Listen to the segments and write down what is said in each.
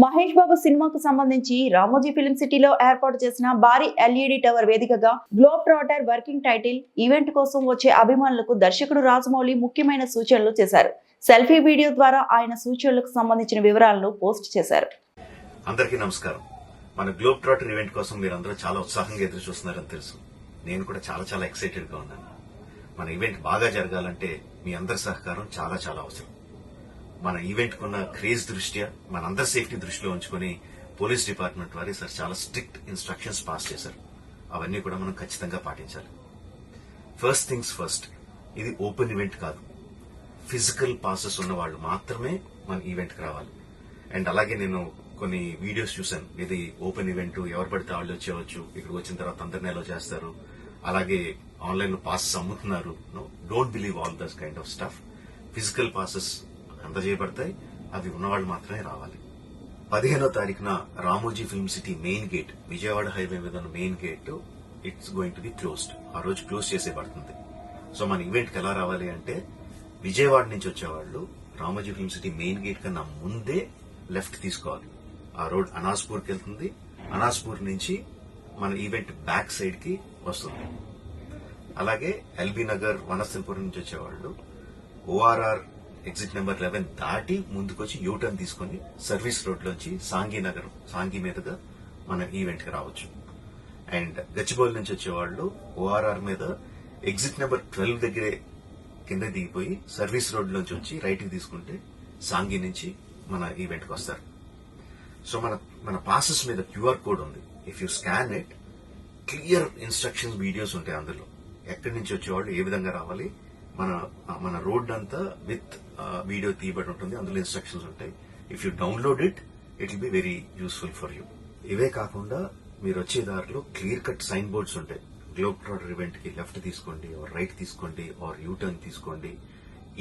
మహేష్ బాబు సినిమాకు సంబంధించి రామోజీ ఫిల్మ్ సిటీలో ఏర్పాటు చేసిన భారీ ఎల్ఈడి టవర్ వేదికగా globe trotter working title event కోసం వచ్చే అభిమానులకు దర్శకుడు రాజమౌళి ముఖ్యమైన సూచనలు చేశారు. సెల్ఫీ వీడియో ద్వారా ఆయన సూచనలకు సంబంధించిన వివరాలను పోస్ట్ చేశారు. అందరికీ నమస్కారం. మన గ్లోబ్ ట్రాటర్ ఈవెంట్ కోసం మీరందరూ చాలా ఉత్సాహంగా ఎదురు చూస్తున్నారని తెలుసు. నేను కూడా చాలా ఎక్సైటెడ్ గా ఉన్నాను. మన ఈవెంట్ బాగా జరగాలంటే మీ అందరి సహకారం చాలా అవసరం. మన ఈవెంట్ కున్న క్రేజ్ దృష్ట్యా మనందరి సేఫ్టీ దృష్టిలో ఉంచుకుని పోలీస్ డిపార్ట్మెంట్ వారి సార్ చాలా స్ట్రిక్ట్ ఇన్స్ట్రక్షన్స్ పాస్ చేశారు. అవన్నీ కూడా మనం ఖచ్చితంగా పాటించాలి. ఫస్ట్ థింగ్స్ ఫస్ట్, ఇది ఓపెన్ ఈవెంట్ కాదు. ఫిజికల్ పాసెస్ ఉన్న వాళ్ళు మాత్రమే మన ఈవెంట్ కి రావాలి. అండ్ అలాగే నేను కొన్ని వీడియోస్ చూశాను. ఇది ఓపెన్ ఈవెంట్, ఎవరు పడితే వాళ్ళు వచ్చేవచ్చు, ఇక్కడికి వచ్చిన తర్వాత అందరినీ అలో చేస్తారు, అలాగే ఆన్లైన్ లో పాసెస్ అమ్ముతున్నారు. Don't believe all this kind of stuff. Physical passes అందజేయబడతాయి, అవి ఉన్నవాళ్ళు మాత్రమే రావాలి. 15వ తారీఖున Ramoji Film City main gate, Vijayawada highway మీద ఉన్న main gate it's going to be closed. ఆ రోజు క్లోజ్ చేసేయబడుతుంది. సో మన ఈవెంట్ కి ఎలా రావాలి అంటే, విజయవాడ నుంచి వచ్చేవాళ్ళు రామోజీ ఫిల్మ్ సిటీ మెయిన్ గేట్ కన్నా ముందే లెఫ్ట్ తీసుకోవాలి. ఆ రోడ్ అనాస్పూర్కి వెళ్తుంది. అనాస్పూర్ నుంచి మన ఈవెంట్ బ్యాక్ సైడ్ కి వస్తుంది. అలాగే ఎల్బీ నగర్, వనస్థలపురం నుంచి వచ్చేవాళ్ళు ఓఆర్ఆర్ ఎగ్జిట్ నెంబర్ 11 దాటి ముందుకొచ్చి యూటర్న్ తీసుకుని సర్వీస్ రోడ్ లోంచి సాంఘీ మీదుగా మన ఈవెంట్ కి రావచ్చు. అండ్ గచ్చిబౌలి నుంచి వచ్చేవాళ్ళు ఓఆర్ఆర్ మీద ఎగ్జిట్ నెంబర్ 12 దగ్గరే కింద దిగిపోయి సర్వీస్ రోడ్ లోంచి వచ్చి రైట్ కి తీసుకుంటే సాంఘీ నుంచి మన ఈవెంట్ కి వస్తారు. సో మన పాసెస్ మీద క్యూఆర్ కోడ్ ఉంది. If you scan it, clear instructions videos ఉంటాయి అందులో. ఎక్కడి నుంచి వచ్చేవాళ్ళు ఏ విధంగా రావాలి, మన రోడ్ అంతా విత్ వీడియో తీయబడి ఉంటుంది. అందులో ఇన్స్ట్రక్షన్స్ ఉంటాయి. If you download it will be very useful for you. ఇవే కాకుండా మీరు వచ్చే దారిలో క్లియర్ కట్ సైన్ బోర్డ్స్ ఉంటాయి. గ్లోబ్ ట్రాటర్ ఈవెంట్ కి లెఫ్ట్ తీసుకోండి, ఆర్ రైట్ తీసుకోండి, ఆర్ యూటర్న్ తీసుకోండి.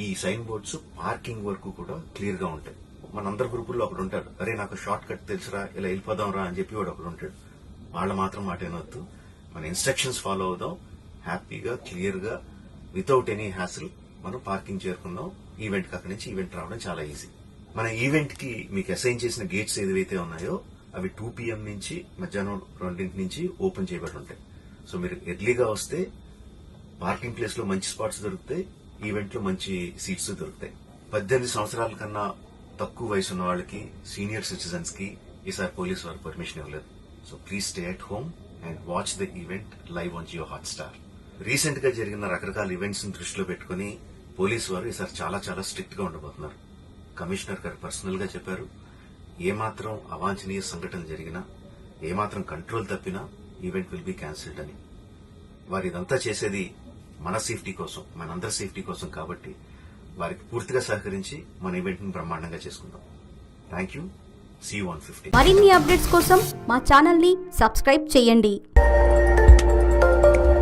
ఈ సైన్ బోర్డ్స్ పార్కింగ్ వరకు కూడా క్లియర్ గా ఉంటాయి. మనందరి గ్రూపుల్లో ఒకడు ఉంటాడు, అరే నాకు షార్ట్ కట్ తెలుసురా, ఇలా వెళ్ళిపోదాం రా అని చెప్పి వాడు ఒకడు ఉంటాడు. వాళ్ళ మాత్రం మాట ఏనొద్దు. మన ఇన్స్ట్రక్షన్స్ ఫాలో అవుదాం. హ్యాపీగా క్లియర్ గా వితౌట్ ఎనీ హ్యాసిల్ మనం పార్కింగ్ చేరుకుందాం. ఈవెంట్ కి అక్కడి నుంచి ఈవెంట్ రావడం చాలా ఈజీ. మన ఈవెంట్ కి మీకు అసైన్ చేసిన గేట్స్ ఏదైతే ఉన్నాయో అవి 2 PM నుంచి మధ్యాహ్నం 2 నుంచి ఓపెన్ చేయబడి ఉంటాయి. సో మీరు ఎర్లీగా వస్తే పార్కింగ్ ప్లేస్ లో మంచి స్పాట్స్ దొరుకుతాయి, ఈవెంట్ లో మంచి సీట్స్ దొరుకుతాయి. 18 సంవత్సరాల కన్నా తక్కువ వయసు ఉన్న వాళ్ళకి, సీనియర్ సిటిజన్స్ కి ఈసారి పోలీసు వారు పర్మిషన్ ఇవ్వలేదు. So please stay at home and watch the event live on Jio Hotstar. Recent గా జరిగిన రకరకాల ఈవెంట్స్ ని దృష్టిలో పెట్టుకుని పోలీసు వారు ఈసారి చాలా స్ట్రిక్ట్ గా ఉండబోతున్నారు. కమిషనర్ గారు పర్సనల్ గా చెప్పారు, ఏమాత్రం అవాంఛనీయ సంఘటన జరిగినా, ఏమాత్రం కంట్రోల్ తప్పినా ఈవెంట్ విల్ బి క్యాన్సిల్డ్ అని. వారు ఇదంతా చేసేది మన సేఫ్టీ కోసం, మనందరి సేఫ్టీ కోసం కాబట్టి వారికి పూర్తిగా సహకరించి మన ఈవెంట్ ని బ్రహ్మాండంగా చేసుకుందాం. Thank you. See you on 15. మరిన్ని అప్డేట్స్ కోసం మా ఛానల్ ని సబ్స్క్రైబ్ చేయండి.